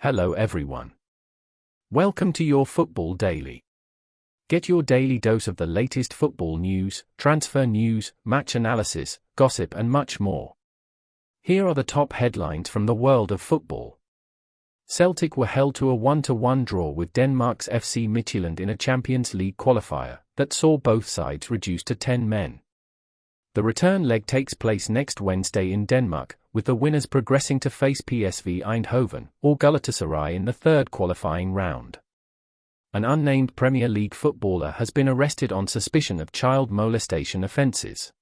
Hello everyone. Welcome to your Football Daily. Get your daily dose of the latest football news, transfer news, match analysis, gossip and much more. Here are the top headlines from the world of football. Celtic were held to a 1-1 draw with Denmark's FC Midtjylland in a Champions League qualifier that saw both sides reduced to 10 men. The return leg takes place next Wednesday in Denmark, with the winners progressing to face PSV Eindhoven or Galatasaray in the third qualifying round. An unnamed Premier League footballer has been arrested on suspicion of child molestation offences.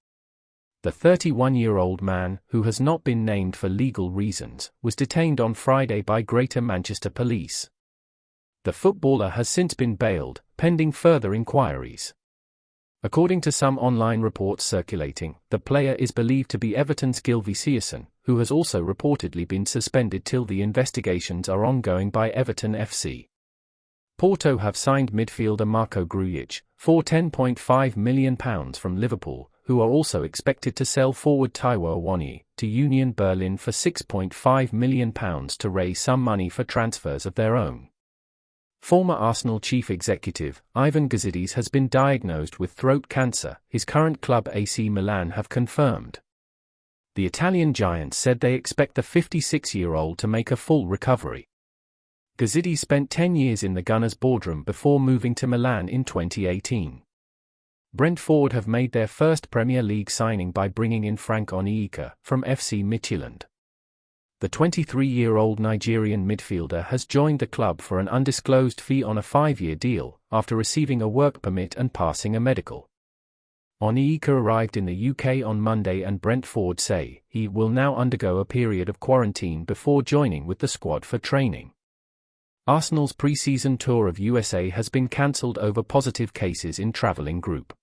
The 31-year-old man, who has not been named for legal reasons, was detained on Friday by Greater Manchester Police. The footballer has since been bailed, pending further inquiries. According to some online reports circulating, the player is believed to be Everton's Gylfi Sigurdsson, who has also reportedly been suspended till the investigations are ongoing by Everton FC. Porto have signed midfielder Marko Grujić for £10.5 million from Liverpool, who are also expected to sell forward Taiwo Awoniyi to Union Berlin for £6.5 million to raise some money for transfers of their own. Former Arsenal chief executive, Ivan Gazidis, has been diagnosed with throat cancer, his current club AC Milan have confirmed. The Italian giants said they expect the 56-year-old to make a full recovery. Gazidis spent 10 years in the Gunners' boardroom before moving to Milan in 2018. Brentford have made their first Premier League signing by bringing in Frank Onyeka from FC Midtjylland. The 23-year-old Nigerian midfielder has joined the club for an undisclosed fee on a 5-year deal, after receiving a work permit and passing a medical. Onyeka arrived in the UK on Monday and Brentford say he will now undergo a period of quarantine before joining with the squad for training. Arsenal's pre-season tour of USA has been cancelled over positive cases in travelling group.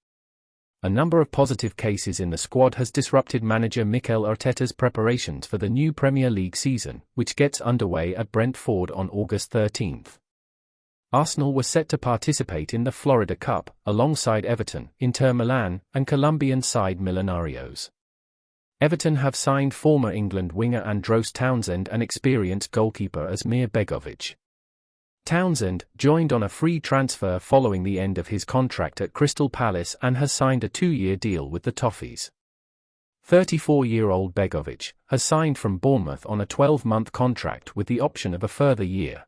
A number of positive cases in the squad has disrupted manager Mikel Arteta's preparations for the new Premier League season, which gets underway at Brentford on August 13. Arsenal were set to participate in the Florida Cup, alongside Everton, Inter Milan, and Colombian side Millonarios. Everton have signed former England winger Andros Townsend and experienced goalkeeper Asmir Begovic. Townsend joined on a free transfer following the end of his contract at Crystal Palace and has signed a 2-year deal with the Toffees. 34-year-old Begovic has signed from Bournemouth on a 12-month contract with the option of a further year.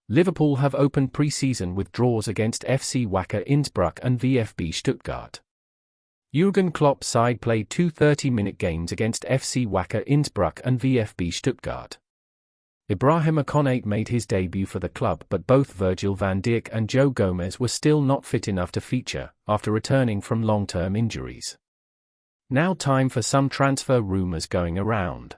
Liverpool have opened pre-season with draws against FC Wacker Innsbruck and VfB Stuttgart. Jurgen Klopp's side played 2 30-minute games against FC Wacker Innsbruck and VfB Stuttgart. Ibrahima Konate made his debut for the club, but both Virgil van Dijk and Joe Gomez were still not fit enough to feature, after returning from long-term injuries. Now time for some transfer rumours going around.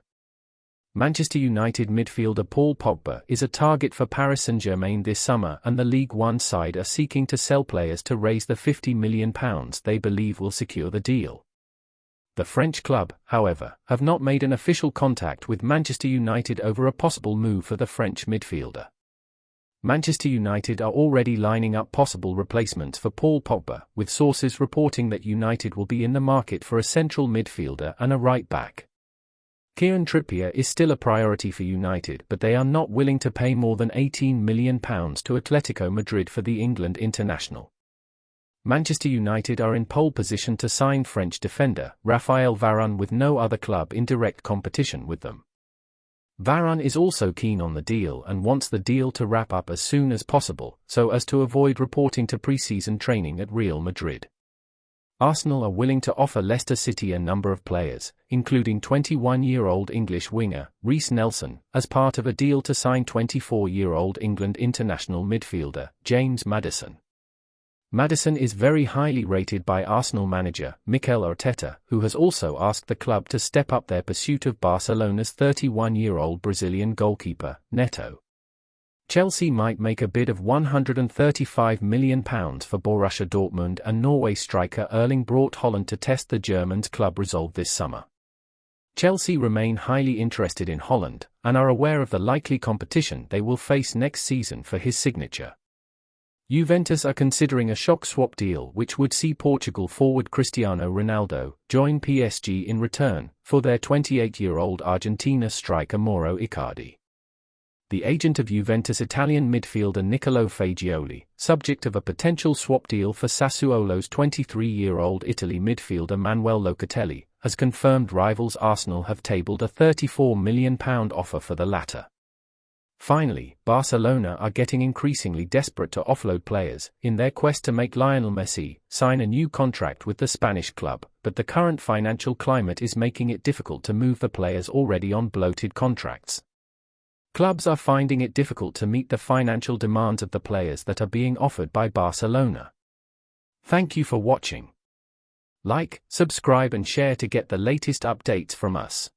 Manchester United midfielder Paul Pogba is a target for Paris Saint-Germain this summer, and the League One side are seeking to sell players to raise the £50 million they believe will secure the deal. The French club, however, have not made an official contact with Manchester United over a possible move for the French midfielder. Manchester United are already lining up possible replacements for Paul Pogba, with sources reporting that United will be in the market for a central midfielder and a right-back. Kieran Trippier is still a priority for United, but they are not willing to pay more than £18 million to Atletico Madrid for the England international. Manchester United are in pole position to sign French defender Raphael Varane, with no other club in direct competition with them. Varane is also keen on the deal and wants the deal to wrap up as soon as possible, so as to avoid reporting to pre-season training at Real Madrid. Arsenal are willing to offer Leicester City a number of players, including 21-year-old English winger Reiss Nelson, as part of a deal to sign 24-year-old England international midfielder James Maddison. Maddison is very highly rated by Arsenal manager Mikel Arteta, who has also asked the club to step up their pursuit of Barcelona's 31-year-old Brazilian goalkeeper, Neto. Chelsea might make a bid of £135 million for Borussia Dortmund and Norway striker Erling Braut Haaland to test the German's club resolve this summer. Chelsea remain highly interested in Haaland, and are aware of the likely competition they will face next season for his signature. Juventus are considering a shock swap deal which would see Portugal forward Cristiano Ronaldo join PSG in return for their 28-year-old Argentina striker Mauro Icardi. the agent of Juventus Italian midfielder Niccolò Fagioli, subject of a potential swap deal for Sassuolo's 23-year-old Italy midfielder Manuel Locatelli, has confirmed rivals Arsenal have tabled a £34 million offer for the latter. Finally, Barcelona are getting increasingly desperate to offload players, in their quest to make Lionel Messi sign a new contract with the Spanish club, but the current financial climate is making it difficult to move the players already on bloated contracts. Clubs are finding it difficult to meet the financial demands of the players that are being offered by Barcelona. Thank you for watching. Like, subscribe and share to get the latest updates from us.